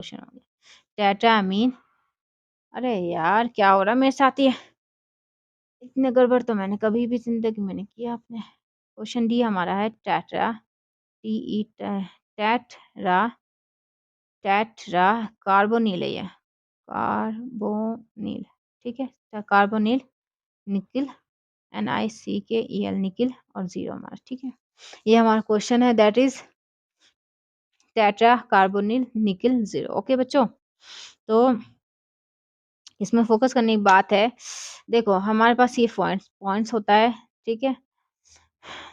Question हो गया। Tetrammine, अरे यार क्या हो रहा है मेरे साथ ये, इतने गड़बड़ तो मैंने कभी भी जिंदगी में नहीं किया आपने। क्वेश्चन डी हमारा है tetra, T tetra, tetra carbonyl है ये, कार्बोनिल, ठीक है, कार्बोनिल निकिल, NiCl निकिल और 0 मार्क्स, ठीक है। ये हमारा क्वेश्चन है, that is tetra carbonyl nickel 0। Okay बच्चों, तो इसमें फोकस करने की बात है, देखो हमारे पास ये पॉइंट्स होता है, ठीक है।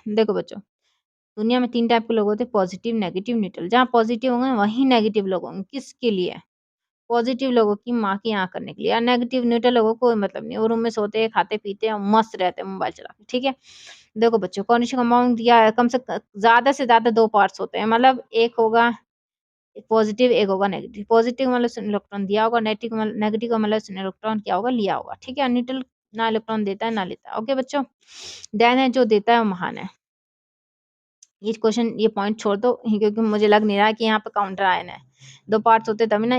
देखो बच्चों, दुनिया में 3 टाइप के लोग होते हैं, पॉजिटिव, नेगेटिव, न्यूट्रल। जहाँ पॉजिटिव होंगे वहीं नेगेटिव लोग होंगे। किसके लिए? पॉजिटिव लोगों की माँ की यहाँ करने के लिए, और नेगेटिव न्यूट्रल लोगों को कोई मतलब नहीं, वो रूम में सोते हैं, खाते पीते हैं, मस्त रहते हैं मोबाइल चला के, ठीक है। देखो बच्चों, कॉर्निश कंपाउंड दिया है, कम से ज्यादा से ज्यादा 2 पार्ट्स होते हैं, मतलब एक होगा पॉजिटिव, एक होगा नेगेटिव। पॉजिटिव मतलब उसने इलेक्ट्रॉन दिया होगा, नेगेटिव का मतलब उसने इलेक्ट्रॉन क्या होगा, लिया होगा, ठीक है। न्यूट्रल ना इलेक्ट्रॉन देता है ना लेता है। ओके बच्चों, देन है जो देता है वो महान है। ये क्वेश्चन, ये पॉइंट छोड़ दो, क्योंकि मुझे लग नहीं रहा कि यहाँ पे काउंटर आयन है। 2 पार्ट्स होते तभी ना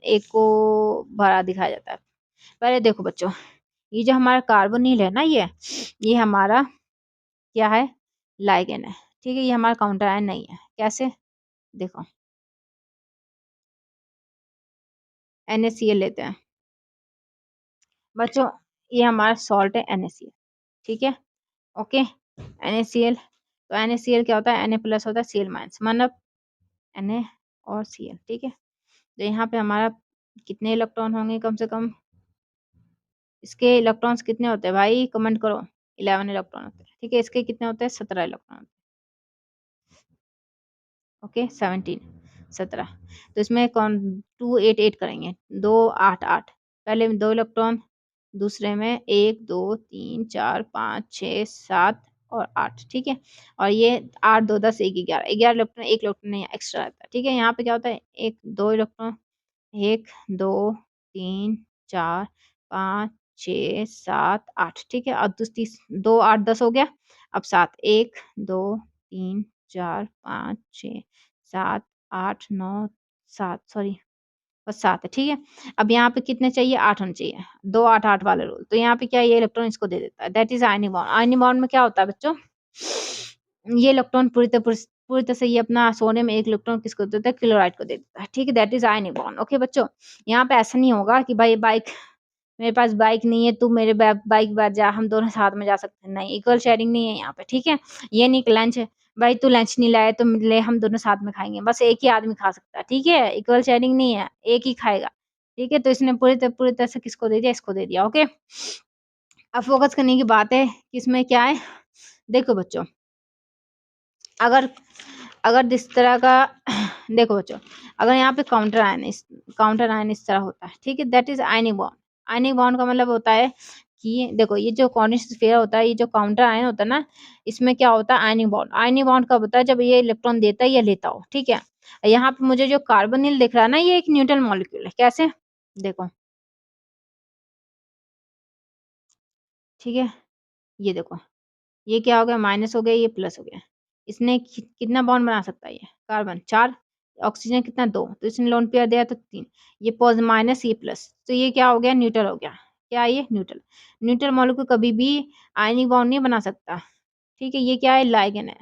एक को भरा दिखाया जाता है। पहले देखो बच्चों, ये जो हमारा कार्बोनिल है ना, ये हमारा क्या है, लाइगेंड है, ठीक है। ये हमारा काउंटर आयन नहीं है। कैसे? देखो NaCl लेते हैं बच्चों, ये हमारा सॉल्ट है NaCl, ठीक है। ओके, NaCl, तो NaCl क्या होता है, Na प्लस होता है, Cl माइनस, मतलब Na और Cl, ठीक है। तो यहाँ पे हमारा कितने इलेक्ट्रॉन होंगे, कम से कम इसके इलेक्ट्रॉन्स कितने होते हैं भाई, कमेंट करो। 11 इलेक्ट्रॉन होते हैं, ठीक है। इसके कितने होते हैं, 17 इलेक्ट्रॉन। ओके, 17। तो इसमें कौन 2 8 8 करेंगे, 2 8 8, पहले में 2 इलेक्ट्रॉन, दूसरे में 1 2 3 4 5 6 7 और 8, ठीक है। और ये 8 2 10 1 11 इलेक्ट्रॉन, एक इलेक्ट्रॉन नहीं एक्स्ट्रा रहता है, ठीक है। यहाँ पे क्या होता है, 1 2 इलेक्ट्रॉन, 1 2 3 4 5 6 7 8, ठीक है। और 2 8 10 हो गया, अब 7 1 2 3 4 5 6 7 8 9 7, सॉरी बस 7 है, ठीक है। अब यहाँ पे कितने चाहिए, 8 होने चाहिए, 2 8 8 वाले रूल। तो यहाँ पे क्या, ये इलेक्ट्रॉन इसको दे देता है, that is ionic bond. Ionic bond में क्या होता है बच्चों, ये इलेक्ट्रॉन पूरी तरह से ये अपना सोने में एक इलेक्ट्रॉन किसको देता है, क्लोराइड को दे देता है, ठीक है। That is ionic bond. Okay बच्चों, यहाँ पे ऐसा नहीं होगा कि भाई बाइक, मेरे पास बाइक नहीं है, तू मेरे बाइक पर जा, हम दोनों साथ में जा सकते हैं, नहीं, इक्वल शेयरिंग नहीं है यहाँ पे, ठीक है। ये नहीं कि लंच है, भाई तू लंच नहीं लाया तो ले, हम दोनों साथ में खाएंगे, बस एक ही आदमी खा सकता है, ठीक है। इक्वल शेयरिंग नहीं है, एक ही खाएगा, ठीक है। तो इसने पूरी तरह से किसको दे दिया, इसको दे दिया। ओके, अब फोकस करने की बात है कि इसमें क्या है। देखो बच्चों, अगर अगर इस तरह का देखो बच्चों, अगर यहाँ पे काउंटर आयन इस तरह होता है, ठीक है, that is ionic bond. Ionic bond का मतलब होता है कि देखो, ये जो कॉर्निश स्फीयर होता है, ये जो काउंटर आयन होता है ना, इसमें क्या होता है, आयनिक बॉन्ड। आयनिक बॉन्ड कब होता है, जब ये इलेक्ट्रॉन देता है या लेता हो, ठीक है। यहाँ पे मुझे जो कार्बोनिल दिख रहा है ना, ये एक न्यूट्रल मॉलिक्यूल है। कैसे? देखो, ठीक है, ये देखो, ये क्या हो गया, माइनस हो गया, ये प्लस हो गया। इसने कितना बॉन्ड बना सकता है, ये कार्बन 4, ऑक्सीजन कितना 2, तो इसने लोन पेयर दिया तो 3, ये पॉज माइनस ये प्लस, तो ये क्या हो गया, न्यूट्रल हो गया। क्या ये न्यूट्रल, न्यूट्रल मॉलिक्यूल कभी भी आयनिक बॉन्ड नहीं बना सकता, ठीक है। ये क्या है, लाइगेंड है।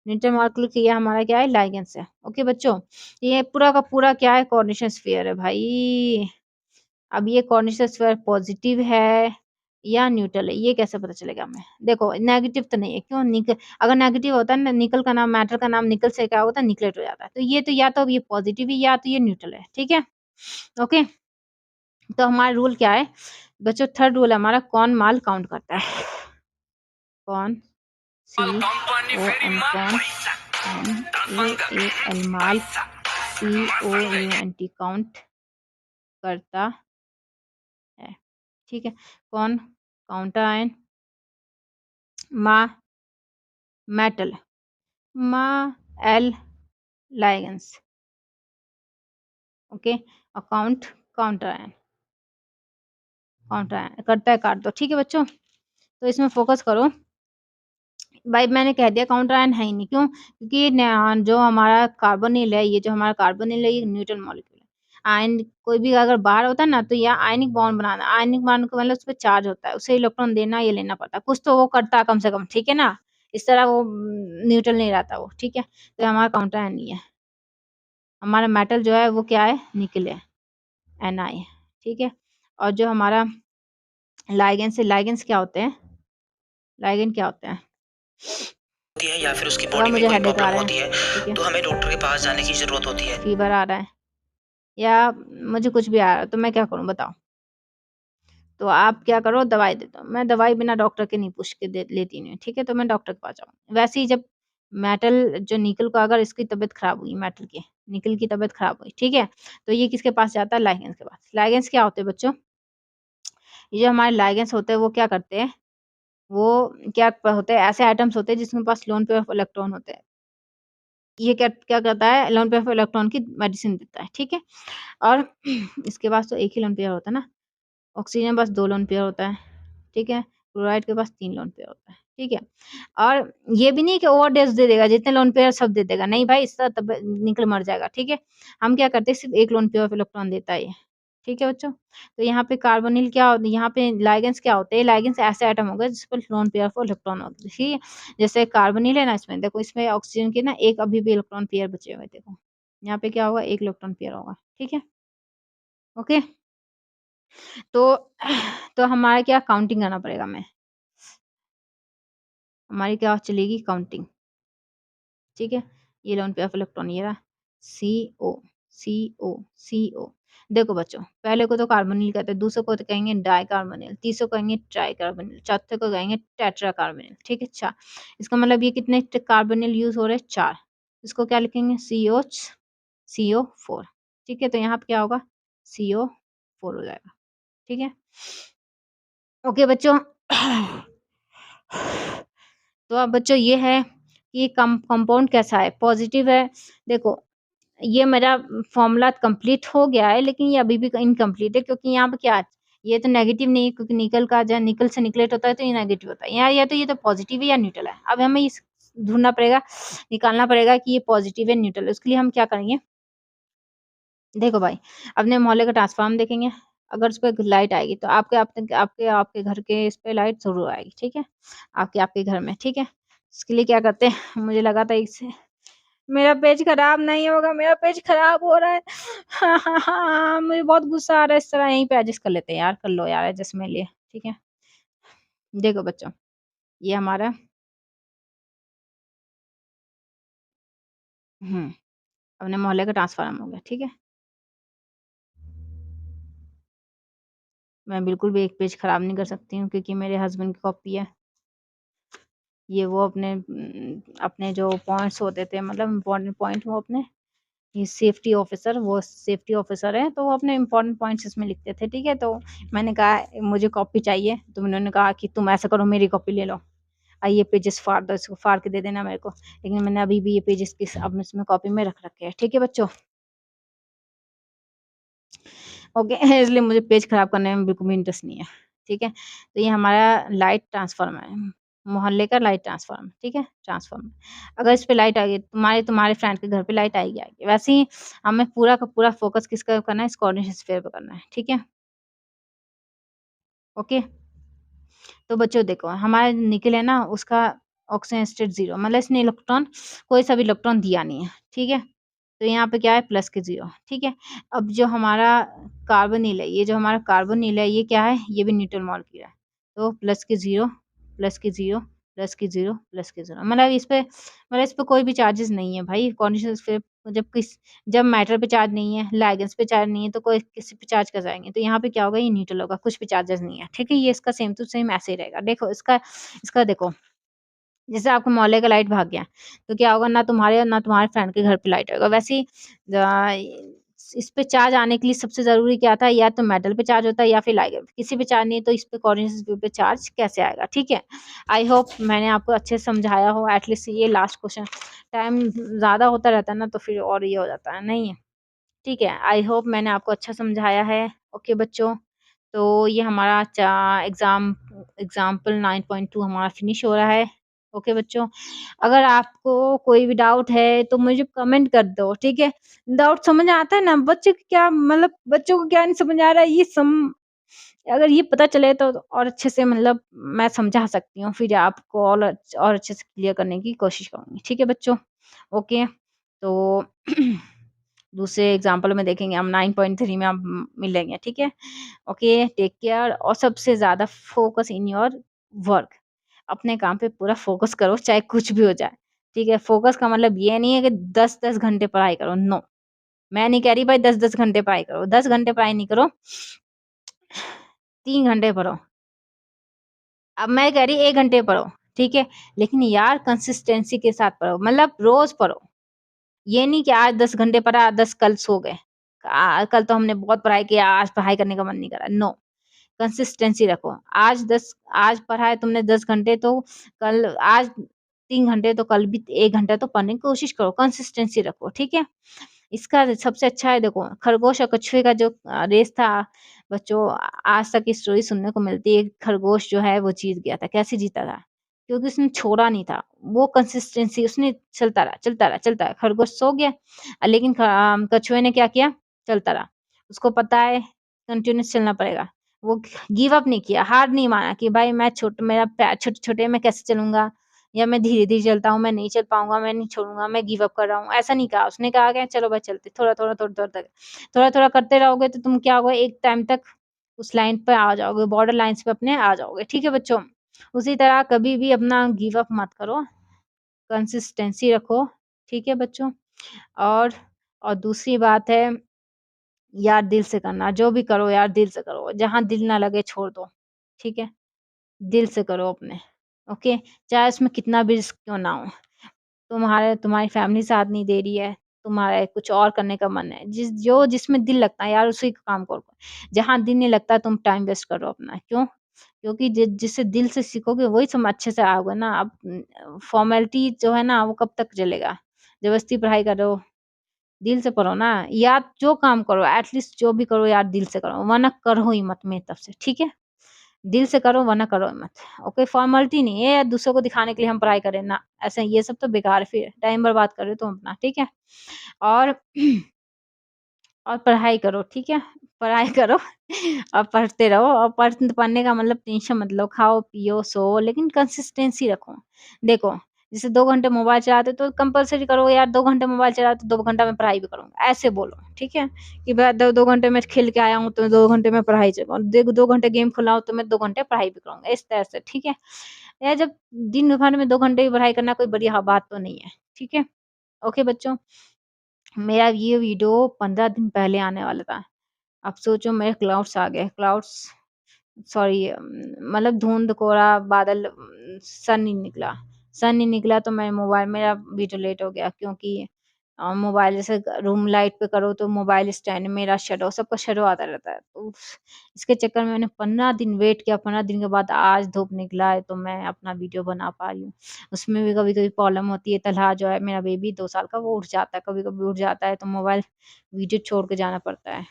न्यूट्रल मॉलिक्यूल ये हमारा क्या है, लाइगेंड्स है। ओके बच्चों, ये पूरा का पूरा क्या है, कोऑर्डिनेशन स्फीयर है भाई। अब ये कोऑर्डिनेशन स्फीयर पॉजिटिव है या न्यूट्रल है, ये कैसे पता चलेगा हमें। देखो, नेगेटिव तो नहीं है, क्यों, निकल, अगर नेगेटिव होता है ना, निकल का नाम, मैटर का नाम निकल से क्या होता है, निकलेट हो जाता है। तो ये तो या तो ये पॉजिटिव है या तो ये न्यूट्रल है, ठीक है। ओके, तो हमारा रूल क्या है बच्चों, थर्ड रूल हमारा, कौन माल काउंट करता है, कौन, CON, माल, COUNT काउंट करता है, ठीक है। कौन काउंटर आयन, मा मेटल, मा L ligands, okay. Account counter ion, counter ion करता है, काट दो, ठीक है बच्चों। तो इसमें फोकस करो भाई, मैंने कह दिया काउंटर आयन है ही नहीं, क्यों, क्योंकि जो हमारा कार्बोनिल है, ये जो हमारा कार्बोनिल है, ये न्यूट्रल मॉलिक्यूल है। आयन कोई भी अगर बाहर होता है ना, तो यह आयनिक बॉन्ड बनाना, आयनिक बॉन्ड का मतलब उसपे चार्ज होता है, उसे इलेक्ट्रॉन देना या लेना पड़ता है, कुछ तो वो करता है कम से कम, ठीक है ना? इस तरह वो न्यूट्रल नहीं रहता वो, ठीक है? तो हमारा काउंटर नहीं है। हमारा मेटल जो है वो क्या है? निकल है, Ni, ठीक है? और जो हमारा लाइगेंड्स है, लाइगेंड्स क्या होते हैं? लाइगेंड क्या होते हैं? होती है या फिर उसकी अगर बॉडी में मुझे कोई हेडेक आ प्रॉब्लम रहा है, होती है, ठीक है? तो हमें डॉक्टर के पास जाने की ज़रूरत होती है। फ़ीवर आ रहा है या मुझे कुछ भी आ रहा है, तो मैं क्या करूँ बताओ? तो आप क्या करो, दवाई दे दो। मैं दवाई बिना डॉक्टर के नहीं पूछ के दे लेती नहीं हूँ, ठीक है? तो मैं डॉक्टर के पास जाऊँगी। वैसे ही जब मेटल जो निकेल का अगर इसकी तबीयत खराब हुई मेटल की, निकेल की तबीयत खराब हुई, ठीक है? तो ये किसके पास जाता है? लाइगेंड्स के पास। लाइगेंड्स क्या होते हैं बच्चों? ये जो हमारे लाइगेंड्स होते हैं वो क्या करते हैं? वो क्या होते हैं, ऐसे एटम्स होते हैं जिसके पास लोन पेयर ऑफ इलेक्ट्रॉन होते हैं। ये क्या क्या करता है? लोन पेयर ऑफ इलेक्ट्रॉन की मेडिसिन देता है, ठीक है? और इसके पास तो एक ही लोन पेयर होता है ना, ऑक्सीजन के पास 2 लोन पेयर होता है, ठीक है? क्लोराइड के पास 3 लोन पेयर होता है, ठीक है? और ये भी नहीं कि ओवरडोज़ दे देगा, जितने लोन पेयर सब दे देगा, नहीं भाई इससे तब निकल मर जाएगा, ठीक है? हम क्या करते हैं, सिर्फ़ 1 लोन पेयर ऑफ इलेक्ट्रॉन देता है ये, ठीक है बच्चों? तो यहाँ पे कार्बोनिल क्या यहाँ पे लाइगेंड्स क्या होते हैं? लाइगेंड्स ऐसे एटम हो गए जिस पर लोन पेयर ऑफ इलेक्ट्रॉन होते हैं, ठीक है? जैसे कार्बोनिल है ना, इसमें देखो, इसमें ऑक्सीजन के ना एक अभी भी इलेक्ट्रॉन पेयर बचे हुए हैं, देखो। यहाँ पे क्या होगा? 1 इलेक्ट्रॉन पेयर होगा, ठीक है? ओके? तो तो हमारा क्या काउंटिंग करना पड़ेगा हमें। हमारी क्या चलेगी? काउंटिंग, ठीक है? ये लोन पेयर ऑफ इलेक्ट्रॉन ये रहा, CO, CO, CO। देखो बच्चों, पहले को तो कार्बोनिल कहते हैं, दूसरे को तो कहेंगे डाइकार्बोनिल, तीसरे को कहेंगे ट्राइकार्बोनिल, चौथे को कहेंगे टेट्राकार्बोनिल, ठीक है? 4। इसका मतलब ये कितने कार्बोनिल यूज़ हो रहे हैं? 4। इसको क्या लिखेंगे? CO4, ठीक है? तो यहाँ पे क्या होगा? CO4 हो जाएगा, ठीक है? ओके बच्चों। तो अब बच्चों ये है कि कंपाउंड कैसा है? पॉज़िटिव है। देखो, ये मेरा फ़ॉर्मूला कंप्लीट हो गया है, लेकिन ये अभी भी इनकम्प्लीट है, क्योंकि यहाँ पे क्या है, ये तो नेगेटिव नहीं है, क्योंकि निकल का जो निकल से निकलेट होता है तो ये नेगेटिव होता है। यहाँ या तो ये तो पॉज़िटिव है या न्यूट्रल है। अब हमें इस ढूँढना पड़ेगा, निकालना पड़ेगा कि ये पॉज़िटिव है, न्यूट्रल है। उसके लिए हम क्या करेंगे? देखो भाई, अपने मोहल्ले का ट्रांसफ़ार्मर देखेंगे, अगर उसपे लाइट आएगी तो आपके घर के इस पे लाइट ज़रूर आएगी, ठीक है? आपके घर में, ठीक है? उसके लिए क्या करते हैं, मुझे लगा था इससे मेरा पेज खराब नहीं होगा, मेरा पेज खराब हो रहा है। हाँ, हाँ, हाँ, मुझे बहुत गुस्सा आ रहा है, इस तरह यहीं पे एडजस्ट कर लेते हैं यार, कर लो यार एडजस्ट मेरे लिए, ठीक है? देखो बच्चों, ये हमारा हुँ, अपने मोहल्ले का ट्रांसफ़ार्मर हो गया, ठीक है? मैं बिल्कुल भी एक पेज खराब नहीं कर सकती हूँ, क्योंकि मेरे हस्बैंड की कॉपी है। ये वो अपने जो पॉइंट्स होते थे, मतलब इम्पोर्टेंट पॉइंट, वो अपने ये सेफ्टी ऑफ़िसर, वो सेफ्टी ऑफ़िसर है, तो वो अपने इम्पोर्टेंट पॉइंट्स इसमें लिखते थे, ठीक है? तो मैंने कहा मुझे कॉपी चाहिए, तो उन्होंने कहा कि तुम ऐसा करो, मेरी कॉपी ले लो। ये पेजेस फाड़ दो, इसको फाड़ के दे देना मेरे को। लेकिन मैंने अभी भी ये पेजेस अब इसमें कॉपी में रख रखे हैं, ठीक है बच्चों? ओके। इसलिए मुझे पेज खराब करने में बिल्कुल भी इंटरेस्ट नहीं है, ठीक है? तो ये हमारा लाइट ट्रांसफ़ार्मर है, मोहल्ले का लाइट ट्रांसफ़ार्मर, ठीक है? ट्रांसफ़ार्मर। अगर इस पे लाइट आ गई, तुम्हारे फ्रेंड के घर पे लाइट आएगी, आएगी। वैसे ही हमें पूरा का पूरा फ़ोकस किस पे करना है? इस कोऑर्डिनेशन स्फीयर पे करना है, ठीक है? ओके? तो बच्चों देखो, हमारा निकेल है ना, उसका ऑक्सीजन स्टेट 0, मतलब इसने इलेक्ट्रॉन, कोई सा भी इलेक्ट्रॉन दिया नहीं है, ठीक है? तो यहाँ पे क्या है? प्लस के 0, ठीक है? अब जो हमारा कार्बोनिल है, ये जो हमारा कार्बोनिल है, ये क्या है? ये भी न्यूट्रल मॉलिक्यूल है। तो प्लस के 0, प्लस के 0, प्लस के 0, प्लस के 0, मतलब इस पे कोई भी चार्जेस नहीं है भाई, कॉन्डिशंस पे जब मैटर पे चार्ज नहीं है, लाइगेंड्स पे चार्ज नहीं है, तो कोई किसी पे चार्ज कैसे आएँगे? तो यहाँ पे क्या होगा? ये न्यूट्रल होगा, कुछ भी चार्जेस नहीं है, ठीक है? ये इसका सेम टू सेम ऐसे ही रहेगा। देखो इसका देखो, जैसे आपके मोहल्ले का लाइट भाग गया, तो क्या होगा? ना तुम्हारे और ना तुम्हारे फ्रेंड के घर पे लाइट आएगा। वैसे ही इस पे चार्ज आने के लिए सबसे ज़रूरी क्या था? या तो मेटल पे चार्ज होता है या फिर लाइगेंड, किसी पे चार्ज नहीं है, तो इस पे कोऑर्डिनेशन पे चार्ज कैसे आएगा? ठीक है? आई होप मैंने आपको अच्छे से समझाया हो, एट लीस्ट ये लास्ट क्वेश्चन। टाइम ज़्यादा होता रहता है ना, तो फिर और ये हो जाता है, नहीं है? ठीक है, आई होप मैंने आपको अच्छा समझाया है। ओके बच्चों, तो ये हमारा एग्ज़ाम्पल 9.2 हमारा फिनिश हो रहा है। ओके बच्चों? अगर आपको कोई भी डाउट है तो मुझे कमेंट कर दो, ठीक है? डाउट समझ आता है ना? बच्चे को क्या मतलब बच्चों को क्या नहीं समझ आ रहा है ये अगर ये पता चले तो और अच्छे से मतलब मैं समझा सकती हूँ, फिर आपको और अच्छे से क्लियर करने की कोशिश करूँगी, ठीक है बच्चों? ओके, तो दूसरे एग्ज़ाम्पल में देखेंगे हम 9.3 में हम मिलेंगे, ठीक है? ओके, टेक केयर और सबसे ज़्यादा फोकस इन योर वर्क। अपने काम पे पूरा फोकस करो, चाहे कुछ भी हो जाए, ठीक है? फोकस का मतलब ये नहीं है कि 10-10 घंटे पढ़ाई करो, नो। मैं नहीं कह रही भाई 10-10 घंटे पढ़ाई करो, 10 घंटे पढ़ाई नहीं करो, 3 घंटे पढ़ो। अब मैं कह रही 1 घंटे पढ़ो, ठीक है? लेकिन यार कंसिस्टेंसी के साथ पढ़ो, मतलब रोज़ पढ़ो। ये नहीं कि आज 10 घंटे पढ़ा, 10 कल सो गए। कल तो हमने बहुत पढ़ाई किया, आज पढ़ाई करने का मन नहीं कर रहा, नो। कंसिस्टेंसी रखो। आज पढ़ा है तुमने 10 घंटे तो कल आज 3 घंटे तो कल भी 1 घंटा तो पढ़ने की कोशिश करो, कंसिस्टेंसी रखो, ठीक है? इसका सबसे अच्छा है देखो खरगोश और कछुए का जो रेस था बच्चों आज तक की स्टोरी सुनने को मिलती है। खरगोश जो है वो जीत गया था। कैसे जीता था? क्योंकि उसने छोड़ा नहीं था। वो कंसिस्टेंसी उसने चलता रहा, चलता रहा, चलता रहा। खरगोश सो गया लेकिन कछुए ने क्या किया? चलता रहा। उसको पता है कंटीन्यूअस चलना पड़ेगा। वो गिव अप नहीं किया, हार नहीं माना कि भाई मैं मेरा पैर छोटे-छोटे मैं कैसे चलूँगा या मैं धीरे-धीरे चलता हूँ, मैं नहीं चल पाऊँगा, मैं नहीं छोड़ूँगा, मैं गिव अप कर रहा हूँ, ऐसा नहीं कहा। उसने कहा कि चलो भाई चलते थोड़ा-थोड़ा, थोड़ा-थोड़ा तक थोड़ा-थोड़ा करते रहोगे तो तुम क्या होगा एक टाइम तक उस लाइन पे आ जाओगे, बॉर्डर लाइन्स पे अपने आ जाओगे, ठीक है बच्चों? उसी तरह कभी भी अपना गिव अप मत करो, कंसिस्टेंसी रखो, ठीक है बच्चों? और दूसरी बात है यार दिल से करना, जो भी करो यार दिल से करो, जहाँ दिल ना लगे छोड़ दो, ठीक है? दिल से करो अपने, ओके? चाहे उसमें कितना भी रिस्क क्यों ना हो। तुम्हारी फैमिली साथ नहीं दे रही है, तुम्हारा कुछ और करने का मन है, जिसमें दिल लगता है यार उसी का काम करो। जहाँ दिल नहीं लगता तुम टाइम वेस्ट करो अपना, क्यों? क्योंकि जिससे दिल से सीखोगे वही तुम अच्छे से आओगे ना। अब फॉर्मेलिटी जो है ना वो कब तक चलेगा? ज़बरदस्ती पढ़ाई करो, दिल से पढ़ो ना। या जो काम करो एटलीस्ट जो भी करो यार दिल से करो, वरना करो ही मत मेरी तरफ से, ठीक है? दिल से करो वरना करो मत। ओके फॉर्मेलिटी नहीं है या दूसरों को दिखाने के लिए हम पढ़ाई करें ना, ऐसा ये सब तो बेकार है फिर, टाइम बर्बाद कर रहे हो तुम अपना, ठीक है? और और पढ़ाई करो, ठीक है? पढ़ाई करो और पढ़ते रहो और पढ़ने का मतलब टेंशन मत लो, खाओ, पियो, सो लेकिन कंसिस्टेंसी रखो। देखो, जैसे 2 घंटे मोबाइल चलाते हो तो कंपल्सरी करो यार 2 घंटे मोबाइल चलाया तो 2 घंटा मैं पढ़ाई भी करूँगा, ऐसे बोलो, ठीक है? कि भाई 2 घंटे मैं खेल के आया हूँ तो 2 घंटे मैं पढ़ाई च 2 घंटे गेम खेला हूँ तो मैं 2 घंटे पढ़ाई भी करूँगा, इस तरह से, ठीक है? या जब दिन भर में 2 घंटे की पढ़ाई करना कोई बड़ी बात तो नहीं है, ठीक है? ओके बच्चों, मेरा ये वीडियो 15 दिन पहले आने वाला था। अब सोचो मेरे क्लाउड्स आ गए, क्लाउड्स सॉरी मतलब धुंध कोहरा बादल सन नहीं निकला। सन नहीं निकला तो मैं मोबाइल मेरा वीडियो लेट हो गया क्योंकि मोबाइल जैसे रूम लाइट पे करो तो मोबाइल स्टैंड मेरा शैडो सबका शैडो आता रहता है। तो इसके चक्कर में मैंने 15 दिन वेट किया, 15 दिन के बाद आज धूप निकला है तो मैं अपना वीडियो बना पा रही हूँ। उसमें भी कभी-कभी प्रॉब्लम होती है, तनहा जो है मेरा बेबी 2 साल का वो उठ जाता है, कभी-कभी उठ जाता है तो मोबाइल वीडियो छोड़ के जाना पड़ता है।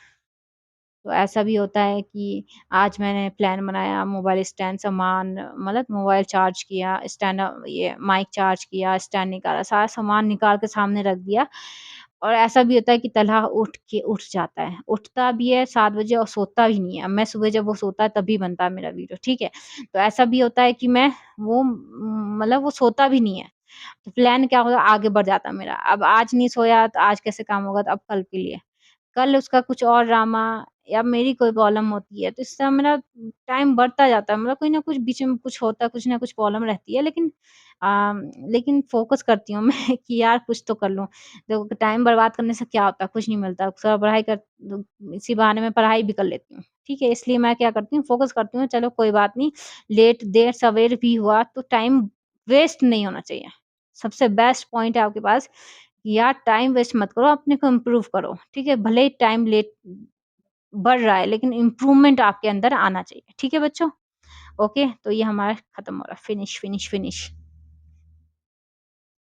तो ऐसा भी होता है कि आज मैंने प्लान बनाया मोबाइल स्टैंड सामान मतलब मोबाइल चार्ज किया, स्टैंड ये माइक चार्ज किया, स्टैंड निकाला, सारा सामान निकाल के सामने रख दिया। और ऐसा भी होता है कि तलहा उठ जाता है, उठता भी है 7 बजे और सोता भी नहीं है। अब मैं सुबह जब वो सोता है तभी बनता है मेरा वीडियो, ठीक है? तो ऐसा भी होता है कि मैं वो मतलब वो सोता भी नहीं है। तो प्लान क्या होगा आगे बढ़ जाता है मेरा। अब आज नहीं सोया तो आज कैसे काम होगा तो अब कल के लिए। कल उसका कुछ और ड्रामा या मेरी कोई प्रॉब्लम होती है, तो इससे मेरा टाइम बढ़ता जाता है। मतलब कोई ना कुछ बीच में कुछ होता है, कुछ ना कुछ प्रॉब्लम रहती है लेकिन फ़ोकस करती हूँ मैं कि यार कुछ तो कर लूँ। देखो टाइम बर्बाद करने से क्या होता है, कुछ नहीं मिलता। थोड़ा पढ़ाई कर इसी बहाने मैं पढ़ाई भी कर लेती हूँ, ठीक है? इसलिए मैं क्या करती हूँ फ़ोकस करती हूँ, चलो कोई बात नहीं, देर-सवेर भी हुआ तो टाइम वेस्ट नहीं होना चाहिए। सबसे बेस्ट पॉइंट है आपके पास यार टाइम वेस्ट मत करो, अपने को इम्प्रूव करो, ठीक है? भले ही टाइम लेट बढ़ रहा है, लेकिन इम्प्रूवमेंट आपके अंदर आना चाहिए, ठीक है बच्चों? ओके, तो ये हमारा खत्म हो रहा है, फिनिश, फिनिश, फिनिश।